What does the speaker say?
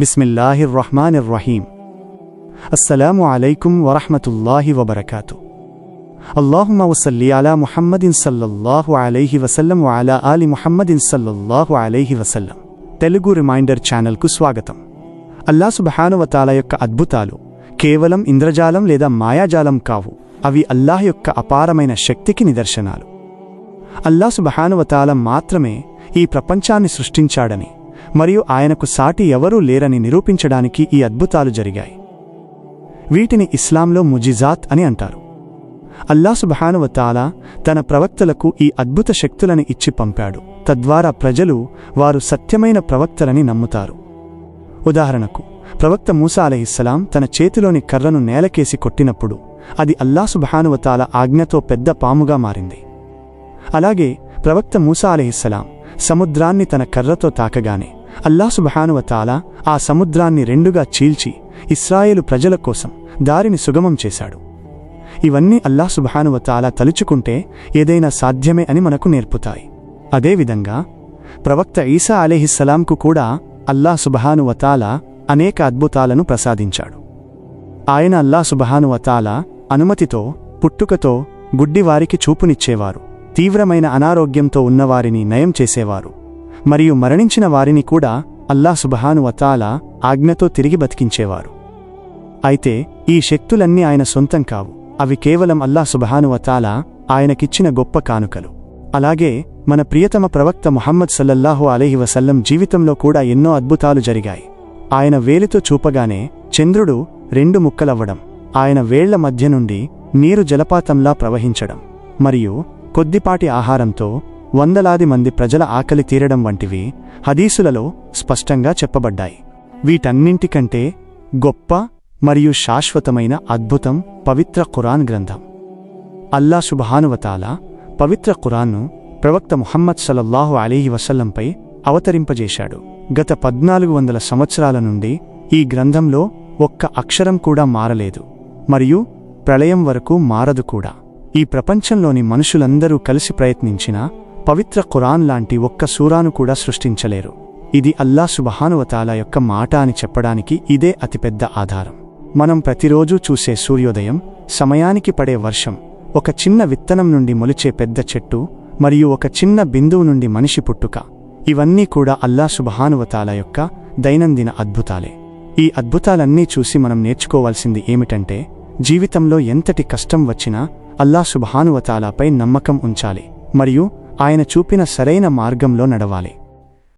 బిస్మిల్లాహిర్రహ్మానిర్రహీం. అస్సలాము అలైకుం వరహ్మతుల్లాహి వబరకాతు. అల్లాహుమ్మ వసల్లి అలా ముహమ్మదిన్ సల్లల్లాహు అలైహి వసల్లం వఅలా ఆలి ముహమ్మదిన్ సల్లల్లాహు అలైహి వసల్లం. తెలుగు రిమైండర్ ఛానల్కు స్వాగతం. అల్లాహ్ సుబ్హానహు వ తఆలా యొక్క అద్భుతాలు కేవలం ఇంద్రజాలం లేదా మాయాజాలం కావు, అవి అల్లాహ్ యొక్క అపారమైన శక్తికి నిదర్శనాలు. అల్లాహ్ సుబ్హానహు వ తఆలా మాత్రమే ఈ ప్రపంచాన్ని సృష్టించాడని మరియు ఆయనకు సాటి ఎవరూ లేరని నిరూపించడానికి ఈ అద్భుతాలు జరిగాయి. వీటిని ఇస్లాంలో ముజిజాత్ అని అంటారు. అల్లాహ్ సుబ్హానహు వ తఆలా తన ప్రవక్తలకు ఈ అద్భుత శక్తులను ఇచ్చి పంపాడు, తద్వారా ప్రజలు వారు సత్యమైన ప్రవక్తలని నమ్ముతారు. ఉదాహరణకు, ప్రవక్త మూసా అలైహిస్సలాం తన చేతిలోని కర్రను నేలకేసి కొట్టినప్పుడు అది అల్లాహ్ సుబ్హానహు వ తఆలా ఆజ్ఞతో పెద్ద పాముగా మారింది. అలాగే ప్రవక్త మూసా అలైహిస్సలాం సముద్రాన్ని తన కర్రతో తాకగానే అల్లాహ్ సుబ్హానహు వ తఆలా ఆ సముద్రాన్ని రెండుగా చీల్చి ఇశ్రాయేలు ప్రజల కోసం దారిని సుగమం చేశాడు. ఇవన్నీ అల్లాహ్ సుబ్హానహు వ తఆలా తలుచుకుంటే ఏదైనా సాధ్యమే అని మనకు నేర్పుతాయి. అదేవిధంగా ప్రవక్త ఈసా అలైహిస్సలాంకు కూడా అల్లాహ్ సుబ్హానహు వ తఆలా అనేక అద్భుతాలను ప్రసాదించాడు. ఆయన అల్లాహ్ సుబ్హానహు వ తఆలా అనుమతితో పుట్టుకతో గుడ్డివారికి చూపునిచ్చేవారు, తీవ్రమైన అనారోగ్యంతో ఉన్నవారిని నయం చేసేవారు, మరియు మరణించిన వారిని కూడా అల్లాహ్ సుబ్హానహు వ తఆలా ఆజ్ఞతో తిరిగి బతికించేవారు. అయితే ఈ శక్తులన్నీ ఆయన సొంతం కావు, అవి కేవలం అల్లాహ్ సుబ్హానహు వ తఆలా ఆయనకిచ్చిన గొప్ప కానుకలు. అలాగే మన ప్రియతమ ప్రవక్త ముహమ్మద్ సల్లల్లాహు అలైహి వసల్లం జీవితంలో కూడా ఎన్నో అద్భుతాలు జరిగాయి. ఆయన వేలితో చూపగానే చంద్రుడు రెండు ముక్కలవ్వడం, ఆయన వేళ్ల మధ్య నుండి నీరు జలపాతంలా ప్రవహించడం, మరియు కొద్దిపాటి ఆహారంతో వందలాది మంది ప్రజల ఆకలి తీరడం వంటివి హదీసులలో స్పష్టంగా చెప్పబడ్డాయి. వీటన్నింటికంటే గొప్ప మరియు శాశ్వతమైన అద్భుతం పవిత్ర ఖురాన్ గ్రంథం. అల్లాహ్ సుబ్హానహు వ తఆలా పవిత్ర ఖురాన్ను ప్రవక్త ముహమ్మద్ సల్లల్లాహు అలైహి వసల్లంపై అవతరింపజేశాడు. గత 1400 సంవత్సరాల నుండి ఈ గ్రంథంలో ఒక్క అక్షరం కూడా మారలేదు, మరియు ప్రళయం వరకు మారదు కూడా. ఈ ప్రపంచంలోని మనుషులందరూ కలిసి ప్రయత్నించినా పవిత్ర ఖురాన్ లాంటి ఒక్క సూరాను కూడా సృష్టించలేరు. ఇది అల్లాహ్ సుబ్హానహు వ తఆలా యొక్క మాట అని చెప్పడానికి ఇదే అతిపెద్ద ఆధారం. మనం ప్రతిరోజూ చూసే సూర్యోదయం, సమయానికి పడే వర్షం, ఒక చిన్న విత్తనం నుండి మొలిచే పెద్ద చెట్టు, మరియు ఒక చిన్న బిందువు నుండి మనిషి పుట్టుక, ఇవన్నీ కూడా అల్లాహ్ సుబ్హానహు వ తఆలా యొక్క దైనందిన అద్భుతాలే. ఈ అద్భుతాలన్నీ చూసి మనం నేర్చుకోవాల్సింది ఏమిటంటే, జీవితంలో ఎంతటి కష్టం వచ్చినా అల్లాహ్ సుబ్హానహు వ తఆలాపై నమ్మకం ఉంచాలి, మరియు ఆయన చూపిన సరైన మార్గంలో నడవాలి.